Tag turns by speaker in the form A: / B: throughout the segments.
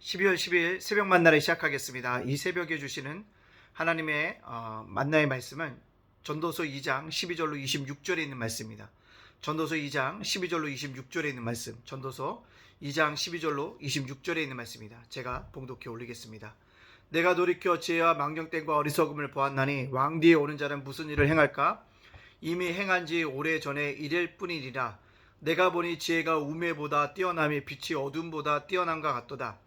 A: 12월 12일 새벽 만나를 시작하겠습니다. 이 새벽에 주시는 하나님의 만나의 말씀은 전도서 2장 12절로 26절에 있는 말씀입니다. 전도서 2장 12절로 26절에 있는 말씀, 전도서 2장 12절로 26절에 있는 말씀입니다. 제가 봉독해 올리겠습니다. 내가 돌이켜 지혜와 망령됨과 어리석음을 보았나니 왕 뒤에 오는 자는 무슨 일을 행할까? 이미 행한 지 오래전에 이를 뿐이니라. 내가 보니 지혜가 우매보다 뛰어남이 빛이 어둠보다 뛰어남과 같도다.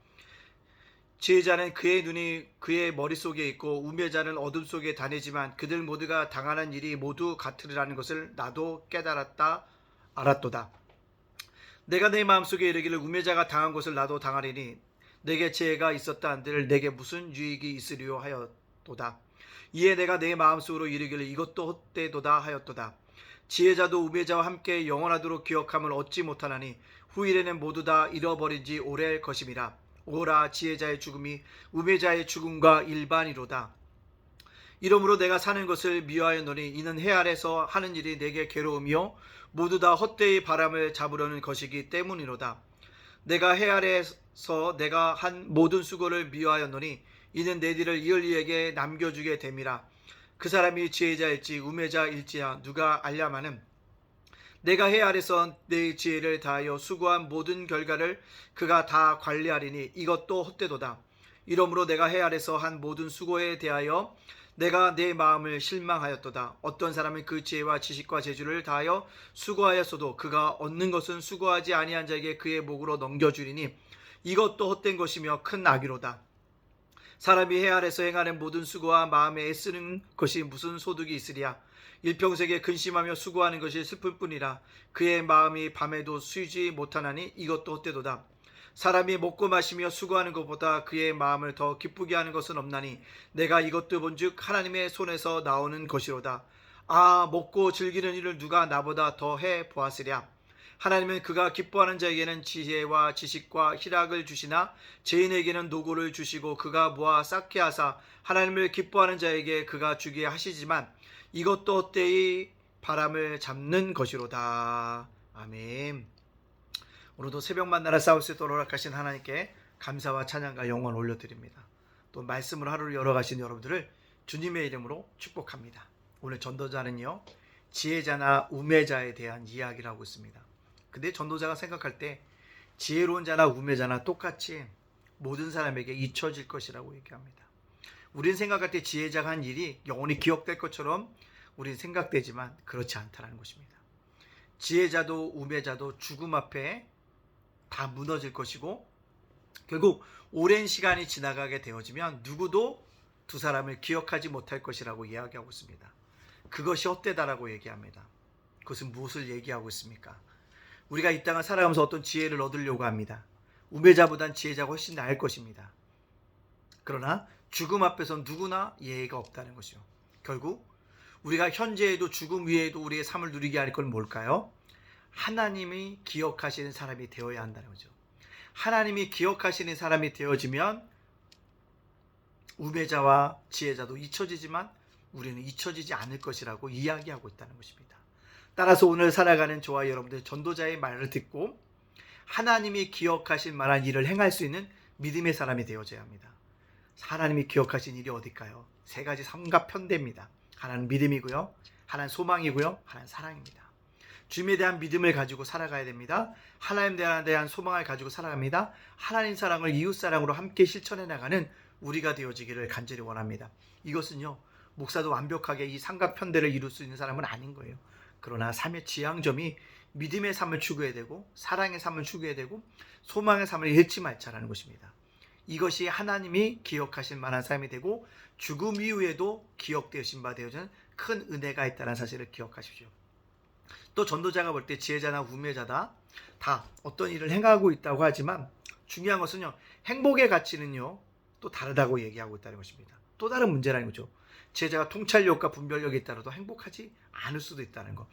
A: 지혜자는 그의 눈이 그의 머릿속에 있고 우매자는 어둠 속에 다니지만 그들 모두가 당하는 일이 모두 같으리라는 것을 나도 깨달았다 알았도다. 내가 내 마음속에 이르기를 우매자가 당한 것을 나도 당하리니 내게 지혜가 있었다 한들 내게 무슨 유익이 있으리요 하였도다. 이에 내가 내 마음속으로 이르기를 이것도 헛되도다 하였도다. 지혜자도 우매자와 함께 영원하도록 기억함을 얻지 못하나니 후일에는 모두 다 잃어버린 지 오래일 것임이라. 오라 지혜자의 죽음이 우매자의 죽음과 일반이로다. 이러므로 내가 사는 것을 미워하였노니 이는 해 아래서 하는 일이 내게 괴로움이요 모두 다 헛되이 바람을 잡으려는 것이기 때문이로다. 내가 해 아래서 내가 한 모든 수고를 미워하였노니 이는 내 뒤를 이을 이에게 남겨주게 됨이라. 그 사람이 지혜자일지 우매자일지야 누가 알랴마는 내가 해 아래서 내 지혜를 다하여 수고한 모든 결과를 그가 다 관리하리니 이것도 헛되도다. 이러므로 내가 해 아래서 한 모든 수고에 대하여 내가 내 마음을 실망하였도다. 어떤 사람은 그 지혜와 지식과 재주를 다하여 수고하였어도 그가 얻는 것은 수고하지 아니한 자에게 그의 목으로 넘겨주리니 이것도 헛된 것이며 큰 악이로다. 사람이 해 아래서 행하는 모든 수고와 마음에 애쓰는 것이 무슨 소득이 있으랴. 일평생에 근심하며 수고하는 것이 슬플 뿐이라. 그의 마음이 밤에도 쉬지 못하나니 이것도 헛되도다. 사람이 먹고 마시며 수고하는 것보다 그의 마음을 더 기쁘게 하는 것은 없나니 내가 이것도 본즉 하나님의 손에서 나오는 것이로다. 아, 먹고 즐기는 일을 누가 나보다 더 해 보았으랴. 하나님은 그가 기뻐하는 자에게는 지혜와 지식과 희락을 주시나 죄인에게는 노고를 주시고 그가 모아 쌓게 하사 하나님을 기뻐하는 자에게 그가 주게 하시지만 이것도 헛되이 바람을 잡는 것이로다. 아멘. 오늘도 새벽 만나라 싸울 수 있도록 허락하신 하나님께 감사와 찬양과 영광을 올려드립니다. 또 말씀을 하루를 열어가신 여러분들을 주님의 이름으로 축복합니다. 오늘 전도자는요, 지혜자나 우매자에 대한 이야기를 하고 있습니다. 근데 전도자가 생각할 때 지혜로운 자나 우매자나 똑같이 모든 사람에게 잊혀질 것이라고 얘기합니다. 우린 생각할 때 지혜자가 한 일이 영원히 기억될 것처럼 우린 생각되지만 그렇지 않다는 것입니다. 지혜자도 우매자도 죽음 앞에 다 무너질 것이고 결국 오랜 시간이 지나가게 되어지면 누구도 두 사람을 기억하지 못할 것이라고 이야기하고 있습니다. 그것이 헛되다라고 얘기합니다. 그것은 무엇을 얘기하고 있습니까? 우리가 이 땅을 살아가면서 어떤 지혜를 얻으려고 합니다. 우매자보단 지혜자가 훨씬 나을 것입니다. 그러나 죽음 앞에서는 누구나 예의가 없다는 것이요. 결국 우리가 현재에도 죽음 위에도 우리의 삶을 누리게 할 건 뭘까요? 하나님이 기억하시는 사람이 되어야 한다는 거죠. 하나님이 기억하시는 사람이 되어지면 우매자와 지혜자도 잊혀지지만 우리는 잊혀지지 않을 것이라고 이야기하고 있다는 것입니다. 따라서 오늘 살아가는 저와 여러분들 전도자의 말을 듣고 하나님이 기억하실 만한 일을 행할 수 있는 믿음의 사람이 되어져야 합니다. 하나님이 기억하신 일이 어딜까요? 세 가지 삼각편대입니다. 하나는 믿음이고요, 하나는 소망이고요, 하나는 사랑입니다. 주님에 대한 믿음을 가지고 살아가야 됩니다. 하나님에 대한 소망을 가지고 살아갑니다. 하나님 사랑을 이웃 사랑으로 함께 실천해 나가는 우리가 되어지기를 간절히 원합니다. 이것은요, 목사도 완벽하게 이 삼각편대를 이룰 수 있는 사람은 아닌 거예요. 그러나 삶의 지향점이 믿음의 삶을 추구해야 되고 사랑의 삶을 추구해야 되고 소망의 삶을 잃지 말자라는 것입니다. 이것이 하나님이 기억하실 만한 삶이 되고 죽음 이후에도 기억되신 바 되어지는 큰 은혜가 있다는 사실을 기억하십시오. 또 전도자가 볼 때 지혜자나 우매자다 다 어떤 일을 행하고 있다고 하지만 중요한 것은요, 행복의 가치는요 또 다르다고 얘기하고 있다는 것입니다. 또 다른 문제라는 거죠. 지혜자가 통찰력과 분별력이 있다라도 행복하지 않을 수도 있다는 것.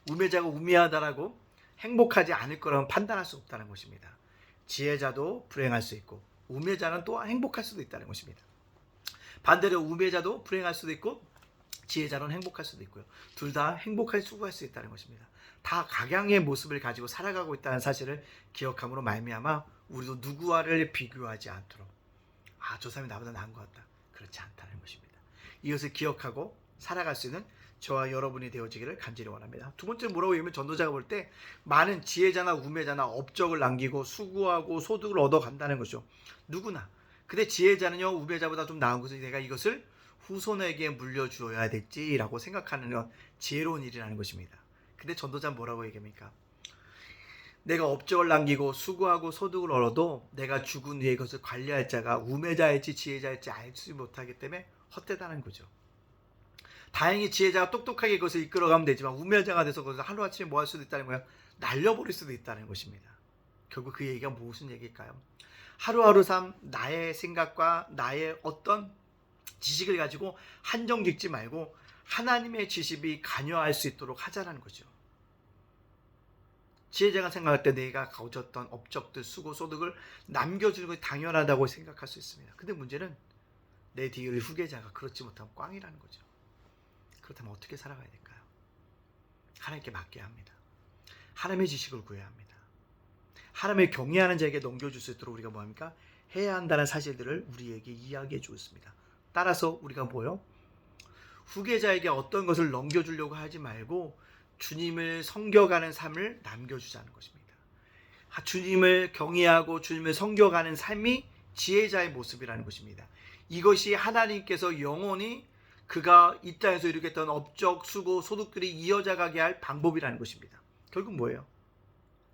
A: 우매자가 우매하다라고 행복하지 않을 거라면 판단할 수 없다는 것입니다. 지혜자도 불행할 수 있고 우매자는 또 행복할 수도 있다는 것입니다. 반대로 우매자도 불행할 수도 있고 지혜자는 행복할 수도 있고요. 둘 다 행복할 수가 수 있다는 것입니다. 다 각양의 모습을 가지고 살아가고 있다는 사실을 기억함으로 말미암아 우리도 누구와를 비교하지 않도록, 저 사람이 나보다 나은 것 같다, 그렇지 않다는 것입니다. 이것을 기억하고 살아갈 수 있는 저와 여러분이 되어지기를 간절히 원합니다. 두 번째는 뭐라고 얘기하면, 전도자가 볼 때 많은 지혜자나 우매자나 업적을 남기고 수고하고 소득을 얻어간다는 거죠. 누구나. 근데 지혜자는요, 우매자보다 좀 나은 것은 내가 이것을 후손에게 물려주어야 됐지라고 생각하는 건 지혜로운 일이라는 것입니다. 근데 전도자는 뭐라고 얘기합니까? 내가 업적을 남기고 수고하고 소득을 얻어도 내가 죽은 뒤에 이것을 관리할 자가 우매자일지 지혜자일지 알지 못하기 때문에 헛되다는 거죠. 다행히 지혜자가 똑똑하게 그것을 이끌어가면 되지만 우매자가 돼서 그것을 하루아침에 뭐 할 수도 있다는 거야? 날려버릴 수도 있다는 것입니다. 결국 그 얘기가 무슨 얘기일까요? 하루하루 삶, 나의 생각과 나의 어떤 지식을 가지고 한정 짓지 말고 하나님의 지식이 관여할 수 있도록 하자는 거죠. 지혜자가 생각할 때 내가 거졌던 업적들, 수고, 소득을 남겨주는 것이 당연하다고 생각할 수 있습니다. 근데 문제는 내 뒤의 후계자가 그렇지 못하면 꽝이라는 거죠. 그렇다면 어떻게 살아가야 될까요? 하나님께 맡겨야 합니다. 하나님의 지식을 구해야 합니다. 하나님을 경외하는 자에게 넘겨줄 수 있도록 우리가 뭐합니까? 해야 한다는 사실들을 우리에게 이야기해 주었습니다. 따라서 우리가 뭐요? 후계자에게 어떤 것을 넘겨주려고 하지 말고 주님을 섬겨가는 삶을 남겨주자는 것입니다. 주님을 경외하고 주님을 섬겨가는 삶이 지혜자의 모습이라는 것입니다. 이것이 하나님께서 영원히 그가 이 땅에서 이루겠던 업적, 수고, 소득들이 이어져가게 할 방법이라는 것입니다. 결국 뭐예요?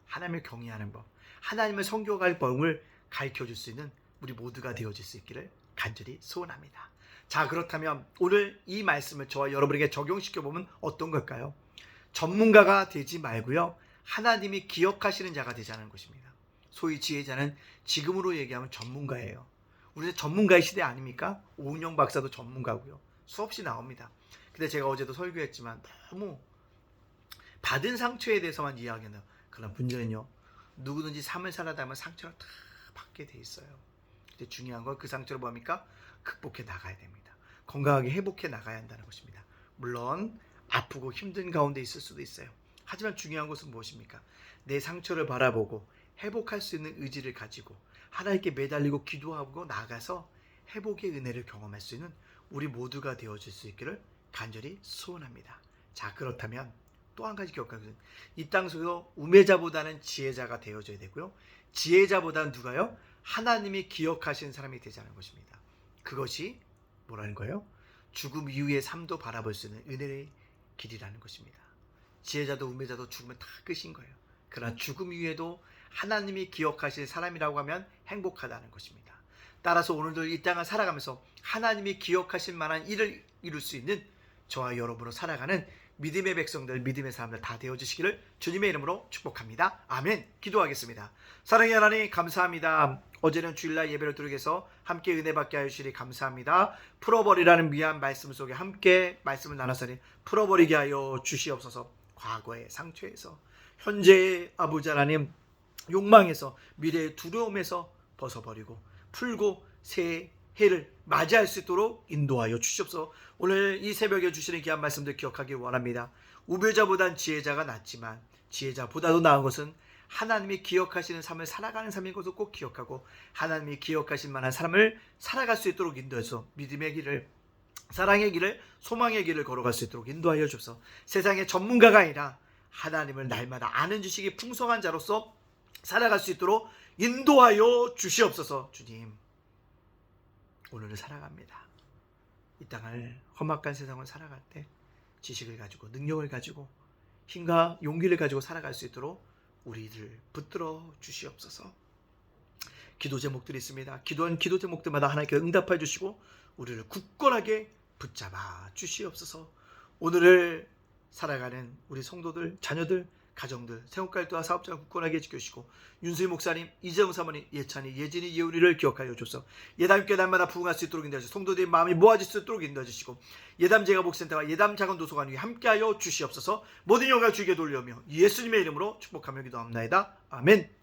A: 하나님을 경외하는 법, 하나님을 섬겨갈 법을 가르쳐줄 수 있는 우리 모두가 되어질 수 있기를 간절히 소원합니다. 자, 그렇다면 오늘 이 말씀을 저와 여러분에게 적용시켜보면 어떤 걸까요? 전문가가 되지 말고요, 하나님이 기억하시는 자가 되자는 것입니다. 소위 지혜자는 지금으로 얘기하면 전문가예요. 우리 전문가의 시대 아닙니까? 오은영 박사도 전문가고요. 수없이 나옵니다. 근데 제가 어제도 설교했지만 너무 받은 상처에 대해서만 이야기한다. 그러나 문제는요, 누구든지 삶을 살아다 보면 상처를 다 받게 돼 있어요. 근데 중요한 건 그 상처를 뭡니까? 극복해 나가야 됩니다. 건강하게 회복해 나가야 한다는 것입니다. 물론 아프고 힘든 가운데 있을 수도 있어요. 하지만 중요한 것은 무엇입니까? 내 상처를 바라보고 회복할 수 있는 의지를 가지고 하나님께 매달리고 기도하고 나가서 회복의 은혜를 경험할 수 있는 우리 모두가 되어질 수 있기를 간절히 소원합니다. 자, 그렇다면 또 한 가지 기억하는 것은 이 땅 속에서 우매자보다는 지혜자가 되어져야 되고요, 지혜자보다는 누가요? 하나님이 기억하시는 사람이 되자는 것입니다. 그것이 뭐라는 거예요? 죽음 이후의 삶도 바라볼 수 있는 은혜의 길이라는 것입니다. 지혜자도 우매자도 죽으면 다 끝인 거예요. 그러나 죽음 이후에도 하나님이 기억하실 사람이라고 하면 행복하다는 것입니다. 따라서 오늘도 이 땅을 살아가면서 하나님이 기억하실 만한 일을 이룰 수 있는 저와 여러분으로 살아가는 믿음의 백성들, 믿음의 사람들 다 되어주시기를 주님의 이름으로 축복합니다. 아멘. 기도하겠습니다. 사랑의 하나님, 감사합니다. 어제는 주일날 예배를 드리기 위해서 함께 은혜 받게 하시리 감사합니다. 풀어버리라는 귀한 말씀 속에 함께 말씀을 나눴으니 풀어버리게 하여 주시옵소서. 과거의 상처에서, 현재의 아버지 하나님 욕망에서, 미래의 두려움에서 벗어버리고 풀고 새 해를 맞이할 수 있도록 인도하여 주시옵소서. 오늘 이 새벽에 주시는 귀한 말씀들 기억하기 원합니다. 우매자보단 지혜자가 낫지만 지혜자보다도 나은 것은 하나님이 기억하시는 삶을 살아가는 삶인 것을 꼭 기억하고 하나님이 기억하실 만한 삶을 살아갈 수 있도록 인도해서 믿음의 길을, 사랑의 길을, 소망의 길을 걸어갈 수 있도록 인도하여 주옵소서. 세상의 전문가가 아니라 하나님을 날마다 아는 지식이 풍성한 자로서 살아갈 수 있도록 인도하여 주시옵소서. 주님, 오늘을 살아갑니다. 이 땅을, 험악한 세상을 살아갈 때 지식을 가지고, 능력을 가지고, 힘과 용기를 가지고 살아갈 수 있도록 우리를 붙들어 주시옵소서. 기도 제목들이 있습니다. 기도한 기도 제목들마다 하나님께 응답해 주시고 우리를 굳건하게 붙잡아 주시옵소서. 오늘을 살아가는 우리 성도들, 자녀들, 가정들, 생업갈도와 사업자가 굳건하게 지켜주시고 윤수희 목사님, 이재용 사모님, 예찬이, 예진이, 예우리를 기억하여 주소서. 예담께 날마다 부흥할 수 있도록 인도하시고 성도들의 마음이 모아질 수 있도록 인도하시고 예담 제가복센터와 예담 작은 도서관 위에 함께하여 주시옵소서. 모든 영광을 주에게 돌려오며 예수님의 이름으로 축복하며 기도합니다. 아멘.